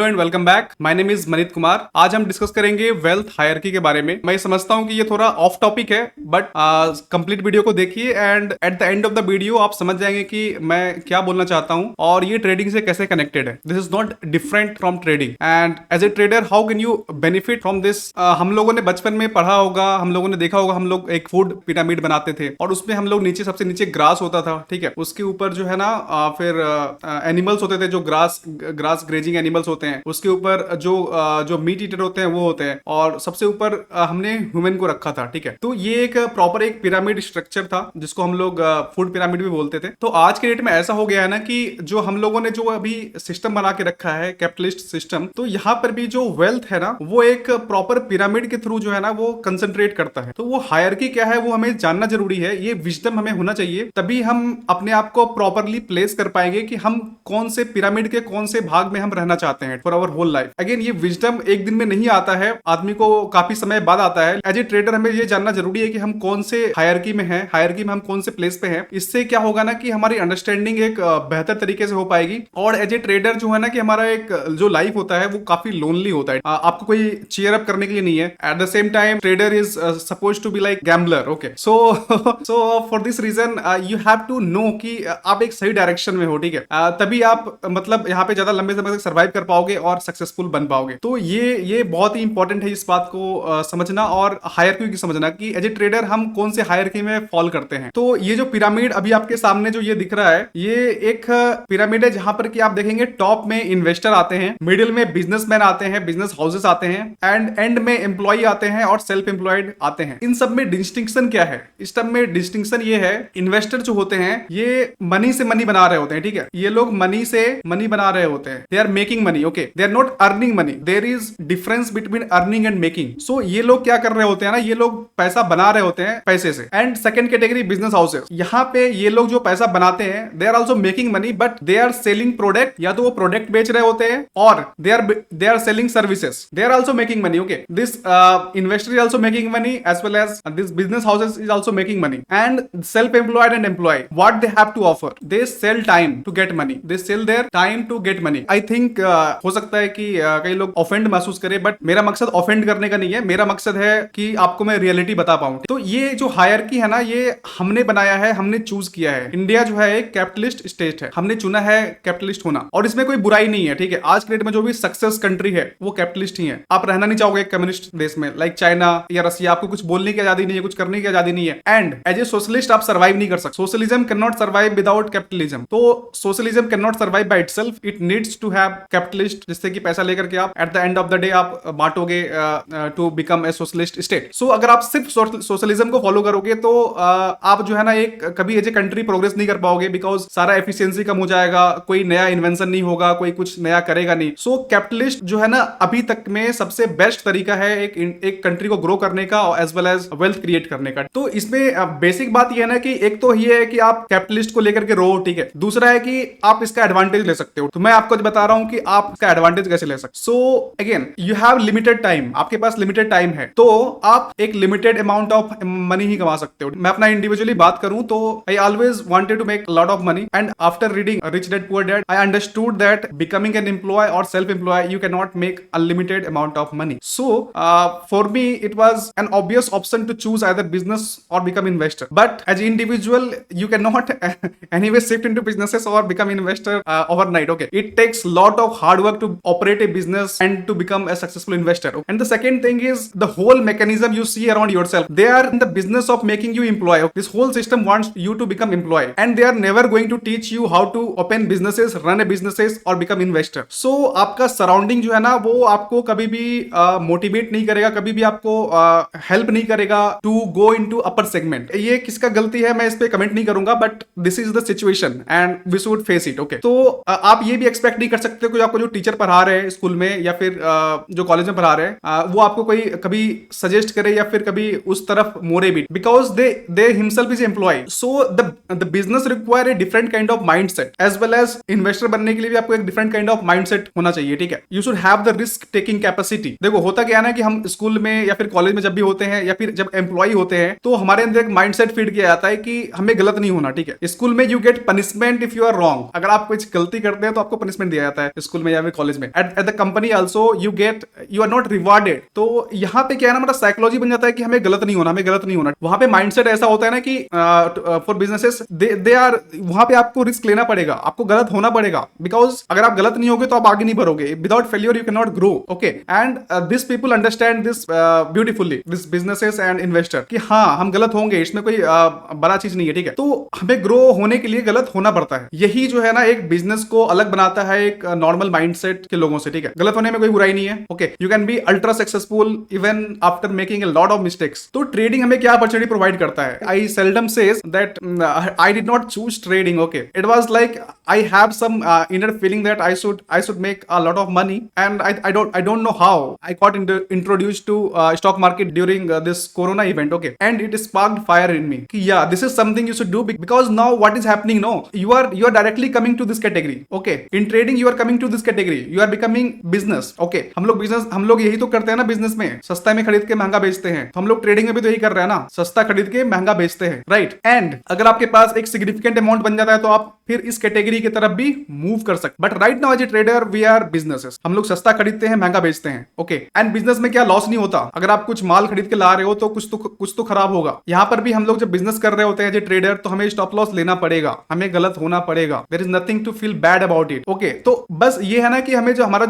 And welcome back. My name is Maneet Kumar. आज हम discuss करेंगे वेल्थ हायरार्की के बारे में। मैं समझता हूं कि ये थोड़ा ऑफ टॉपिक है, बट कंप्लीट वीडियो को देखिए and eight the end of the video आप समझ जाएंगे कि मैं क्या बोलना चाहता हूं और ये ट्रेडिंग से कैसे कनेक्टेड है। This is not different from trading and as a trader how can you benefit from this. हम लोगों ने बचपन में पढ़ा होगा, हम लोगों ने देखा होगा, हम लोग एक फूड पिरामिड बनाते थे और उसमें हम लोग नीचे सबसे नीचे ग्रास होता था, ठीक है। उसके ऊपर जो है ना फिर एनिमल्स होते थे जो ग्रास ग्रेजिंग एनिमल्स होते हैं। उसके ऊपर जो मीट ईटर होते हैं वो होते हैं और सबसे ऊपर हमने ह्यूमन को रखा था, ठीक है। तो ये एक प्रॉपर एक पिरामिड स्ट्रक्चर था जिसको हम लोग फूड पिरामिड भी बोलते थे। तो आज के डेट में ऐसा हो गया है ना कि जो हम लोगों ने जो अभी सिस्टम बना के रखा है कैपिटलिस्ट सिस्टम, तो यहाँ पर भी जो वेल्थ है ना वो एक प्रॉपर पिरामिड के थ्रू जो है ना वो कंसंट्रेट करता है। तो वो हायरार्की क्या है वो हमें जानना जरूरी है। ये विजडम हमें होना चाहिए, तभी हम अपने आप को प्रॉपरली प्लेस कर पाएंगे कि हम कौन से पिरामिड के कौन से भाग में हम रहना चाहते हैं for our whole life. Again ये विजडम एक दिन में नहीं आता है, आदमी को काफी समय बाद आता है। एज ए ट्रेडर हमें ये जानना जरूरी है कि हम कौन से हायरार्की में हैं, हायरार्की में हम कौन से प्लेस पे हैं। इससे क्या होगा ना कि हमारी अंडरस्टैंडिंग एक बेहतर तरीके से हो पाएगी। और एज ए ट्रेडर जो है ना कि हमारा एक जो लाइफ होता है वो काफी लोनली होता है। आपको कोई चीयर अप करने के लिए नहीं है। At the same time trader is suppose to be like gambler, okay. So for this reason you have to know कि आप एक सही डायरेक्शन में हो, ठीक है। तभी आप मतलब यहाँ पे ज्यादा लंबे समय तक सर्वाइव कर पाओगे और सक्सेसफुल बन पाओगे। तो ये बहुत ही इंपॉर्टेंट है इस बात को समझना और हायरार्की की समझना कि एज ए ट्रेडर हम कौन से हायरार्की में फॉल करते हैं। तो ये जो पिरामिड अभी आपके सामने जो ये दिख रहा है, ये एक पिरामिड है जहां पर कि आप देखेंगे टॉप में इन्वेस्टर आते हैं, मिडिल में बिजनेसमैन आते हैं, बिजनेस हाउसेस आते हैं एंड एंड में एम्प्लॉय आते हैं और सेल्फ एम्प्लॉयड आते हैं। इन सब में डिस्टिंक्शन क्या है? इस सब में डिस्टिंक्शन ये है, इन्वेस्टर जो होते हैं ये मनी से मनी बना रहे होते हैं, ठीक है। ये लोग मनी से मनी बना रहे होते हैं। They are making money, okay. They are not earning money. There is difference between earning and making. So ये लोग क्या कर रहे होते हैं ना, ये लोग पैसा बना रहे होते हैं पैसे से। And second category business houses, यहाँ पे ये लोग जो पैसा बनाते हैं they are also making money, but they are selling product. या तो वो प्रोडक्ट बेच रहे होते हैं और they are selling services. They are also making money, okay. This investor is also making money as well as this business houses is also making money. And self employed and employ, what they have to offer? They sell time to get money. They sell their time to get money. I think हो सकता है कि कई लोग offend महसूस करें, but मेरा मकसद ऑफेंड करने का नहीं है। मेरा मकसद है कि आपको मैं रियलिटी बता पाऊं। तो ये जो हायरार्की है ना ये हमने बनाया है, हमने चूज किया है। इंडिया जो है एक कैपिटलिस्ट स्टेट है, हमने चुना है कैपिटलिस्ट होना और इसमें कोई बुराई नहीं है, ठीक है। आज के डेट में जो भी सक्सेस कंट्री है वो कैपिटलिस्ट ही है। आप रहना नहीं चाहोगे एक कम्युनिस्ट देश में लाइक चाइना या रसिया। आपको कुछ बोलने की आजादी नहीं है, कुछ करने की आजादी नहीं है एंड एज ए सोशलिस्ट आप सर्वाइव नहीं कर सकते। Socialism can not survive without capitalism. तो socialism can not survive by itself, it needs to have capitalist, जिससे कि पैसा लेकर के आप at the end of the day आप बांटोगे to become a socialist state. So अगर आप सिर्फ सोशलिज्म को फॉलो करोगे तो आप जो है ना एक कभी एज ए कंट्री प्रोग्रेस नहीं कर पाओगे, बिकॉज सारा एफिशिएंसी कम हो जाएगा, कोई नया इन्वेंशन नहीं होगा, कोई कुछ नया करेगा नहीं। सो कैपिटलिस्ट जो है ना अभी तक में सबसे बेस्ट तरीका है एक कंट्री को ग्रो करने का as well as wealth create करने का। तो इसमें बेसिक बात यह है ना कि एक तो ये है कि आप कैपिटलिस्ट को लेकर के रहो, ठीक है। दूसरा है कि आप इसका एडवांटेज ले सकते हो। तो मैं आपको बता रहा हूं कि आप इसका एडवांटेज कैसे ले सकते। So again you have limited time, आपके पास लिमिटेड टाइम है तो आप एक लिमिटेड अमाउंट ऑफ मनी ही कमा सकते हो। मैं अपना इंडिविजुअली बात करूं तो I always wanted to make lot of money and after reading Rich Dad Poor Dad I understood that becoming an employ or self employ you can not make unlimited amount of money. So for me it was N obvious option to choose either business or become investor, but as individual you cannot anyway shift into businesses or become investor overnight, okay. It takes lot of hard work to operate a business and to become a successful investor. And the second thing is the whole mechanism you see around yourself, they are in the business of making you employee. This whole system wants you to become employee and they are never going to teach you how to open businesses, run a businesses or become investor. So आपका surrounding जो है ना वो आपको कभी भी motivate नहीं करेगा, कभी भी आपको हेल्प नहीं करेगा to go into upper segment. ये किसका गलती है मैं इस पे कमेंट नहीं करूंगा, but this is the situation and we should face it, okay. तो आप ये भी एक्सपेक्ट नहीं कर सकते कि आपको जो टीचर पढ़ा रहे हैं स्कूल में या फिर जो कॉलेज में पढ़ा रहे हैं वो आपको कोई कभी सजेस्ट करे या फिर कभी उस तरफ मोड़े भी, because they himself is employ. So the business require a different kind of mindset as well as investor बनने के लिए भी आपको एक डिफरेंट काइंड ऑफ माइंडसेट होना चाहिए, ठीक है। You should have the risk taking capacity. देखो होता क्या है ना कि हम स्कूल में या फिर कॉलेज में जब भी होते हैं या फिर जब एम्प्लॉय होते हैं तो हमारे अंदर एक माइंडसेट फीड किया जाता है कि हमें गलत नहीं होना, ठीक है। स्कूल में you get punishment if you are wrong. अगर आप कुछ गलती करते हैं तो आपको पनिशमेंट दिया जाता है स्कूल में या फिर कॉलेज में, at the company also you are not rewarded. तो यहाँ पे क्या है ना, मतलब साइकोलॉजी बन जाता है कि हमें गलत नहीं होना, हमें गलत नहीं होना। वहां पे माइंडसेट ऐसा होता है ना कि फॉर बिजनेसेस दे आर, वहां पे आपको रिस्क लेना पड़ेगा, आपको गलत होना पड़ेगा, बिकॉज अगर आप गलत नहीं होगे तो आप आगे नहीं बढ़ोगे। Without failure you can not grow. Okay, and this people understand this beautifully, this businesses and investor, कि हाँ हम गलत होंगे, इसमें कोई बड़ा चीज नहीं है, ठीक है। तो हमें ग्रो होने के लिए गलत होना पड़ता है। यही जो है ना एक बिजनेस को अलग बनाता है एक नॉर्मल माइंडसेट के लोगों से, ठीक है। गलत होने में कोई बुराई नहीं है। Okay, you can be ultra successful even after making a lot of mistakes. तो ट्रेडिंग हमें क्या अपॉर्चुनिटी प्रोवाइड करता है? I seldom says that I did not choose trading. Okay, it was like I have some inner feeling that I should make a lot of money, and I don't know how I got introduced to stock market during this corona event. Okay, and it sparked fire in me कि yeah, this is something you should do, because now what is happening, no, you are directly coming to this category. Okay, in trading you are coming to this category, you are becoming business. Okay, हम लोग यही तो करते हैं ना business में, सस्ता में खरीद के महंगा बेचते हैं। तो हम लोग ट्रेडिंग में भी तो यही कर रहे हैं ना, सस्ता खरीद के महंगा बेचते हैं, राइट। एंड अगर आपके पास एक सिग्निफिकेंट अमाउंट बन जाता है तो आप फिर इस कैटेगरी की तरफ भी मूव कर सकते। But right now as a trader we are businesses, हम लोग सस्ता खरीदते हैं महंगा बेचते हैं। ओके, एंड बिजनेस में क्या लॉस नहीं होता। अगर आप कुछ माल खरीद के ला रहे हो तो कुछ तो खराब होगा। यहाँ पर भी हम लोग जब बिजनेस कर रहे होते हैं एज ए ट्रेडर, तो हमें स्टॉप लॉस लेना पड़ेगा, हमें गलत होना पड़ेगा। There is nothing to feel bad about it. Okay, तो बस ये है ना कि हमें जो हमारा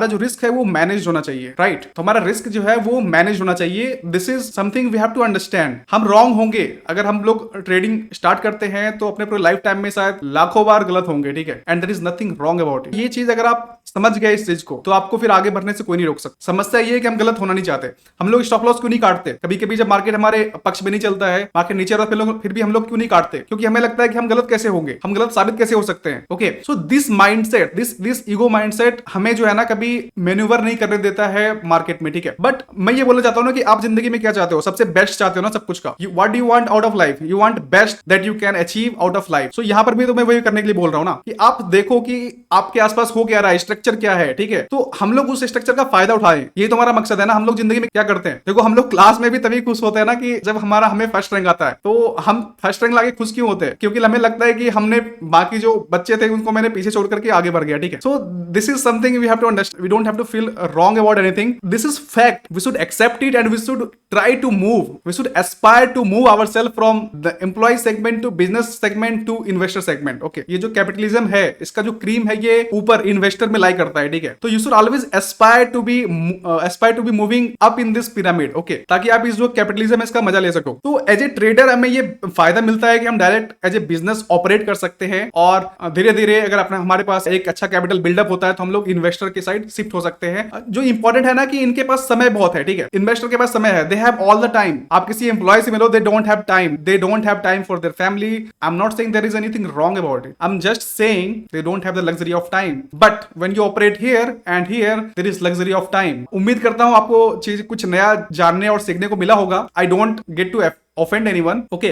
जो रिस्क है वो मैनेज होना चाहिए, राइट। तो हमारा रिस्क जो है वो मैनेज होना चाहिए। This is something we have to understand. हम रॉन्ग होंगे अगर हम लोग ट्रेडिंग स्टार्ट करते हैं तो अपने पूरे लाइफ टाइम में शायद लाखों बार गलत होंगे, ठीक है। And there is nothing wrong about it. ये चीज अगर आप समझ गए इस चीज को, तो आपको फिर आगे बढ़ने से कोई नहीं रोक सकता। समस्या ये है कि हम गलत होना नहीं चाहते। हम लोग स्टॉप लॉस क्यों नहीं काटते? कभी कभी जब मार्केट हमारे पक्ष में नहीं चलता है, मार्केट नीचे रहता है, फिर भी हम लोग क्यों नहीं काटते? क्योंकि हमें लगता है कि हम गलत कैसे होंगे, हम गलत साबित कैसे हो सकते हैं। Okay, so this mindset, this ego mindset हमें जो है ना कभी मैन्यूवर नहीं करने देता है मार्केट में, ठीक है। बट मैं ये बोलना चाहता हूँ ना कि आप जिंदगी में क्या चाहते हो? सबसे बेस्ट चाहते हो ना सब कुछ का। What do you want out of life? You want best that you can achieve out of life. So यहाँ पर भी तो मैं वही करने के लिए बोल रहा हूँ ना कि आप देखो कि आपके आसपास हो क्या रहा है, स्ट्रक्चर क्या है, ठीक है। तो हम लोग उस स्ट्रक्चर का फायदा उठाएं, ये तो हमारा मकसद है ना। हम लोग जिंदगी में क्या करते हैं? देखो, हम लोग क्लास में भी तभी खुश होते हैं ना कि जब हमें फर्स्ट रैंक आता है। तो हम फर्स्ट रैंक लाके खुश क्यों होते हैं? क्योंकि हमें लगता है कि हमने बाकी जो बच्चे थे उनको मैंने पीछे छोड़ करके आगे बढ़ गया, ठीक है। So this is something we have to understand. We don't have to feel wrong about anything. This is fact. We should accept it and we should try to move, we should aspire to move ourself from the employ segment to business segment to investor segment. Okay, ये जो capitalism है इसका जो cream है ये ऊपर investor में लाई करता है, ठीक है। तो you should always aspire to be moving up in this pyramid. Okay, ताकि आप इस जो कैपिटलिज्म है इसका मजा ले सको। तो एज ए ट्रेडर हमें ये फायदा मिलता है कि हम direct as a business operate कर सकते हैं, और धीरे धीरे अगर हमारे पास एक अच्छा कैपिटल बिल्डअप होता है तो हम लोग इन्वेस्टर की साइड शिफ्ट हो सकते हैं। जो इंपॉर्टेंट है ना कि इनके पास समय बहुत है, ठीक है। इन्वेस्टर के पास समय है, they have all the time. आप किसी एम्प्लॉय से मिलो, they don't have time for their family. I am not saying there is anything wrong about it, I am just saying they don't have the luxury of time. But when you operate here and here there is luxury of time. उम्मीद करता हूं आपको चीज कुछ नया जानने और सीखने को मिला होगा। I don't get to offend anyone. Okay,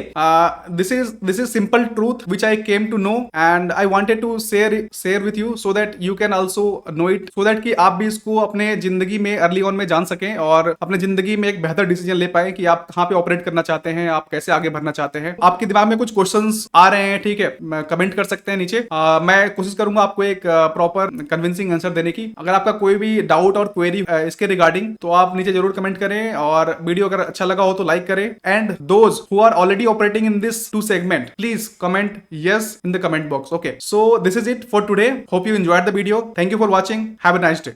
this is simple truth which I came to know and I wanted to share with you so that you can also know it, so that कि आप भी इसको अपने जिंदगी में early on में जान सकें और अपने जिंदगी में एक बेहतर डिसीजन ले पाए कि आप कहाँ पे ऑपरेट करना चाहते हैं, आप कैसे आगे बढ़ना चाहते हैं। आपके दिमाग में कुछ क्वेश्चंस आ रहे हैं, ठीक है, कमेंट कर सकते हैं नीचे। मैं कोशिश करूंगा आपको एक प्रॉपर कन्विंसिंग आंसर देने की। अगर आपका कोई भी डाउट और क्वेरी इसके रिगार्डिंग तो आप नीचे जरूर कमेंट करें, और वीडियो अगर अच्छा लगा हो तो लाइक करें। And those who are already operating in this two segment, please comment yes in the comment box. Okay, so this is it for today. Hope you enjoyed the video. Thank you for watching. Have a nice day.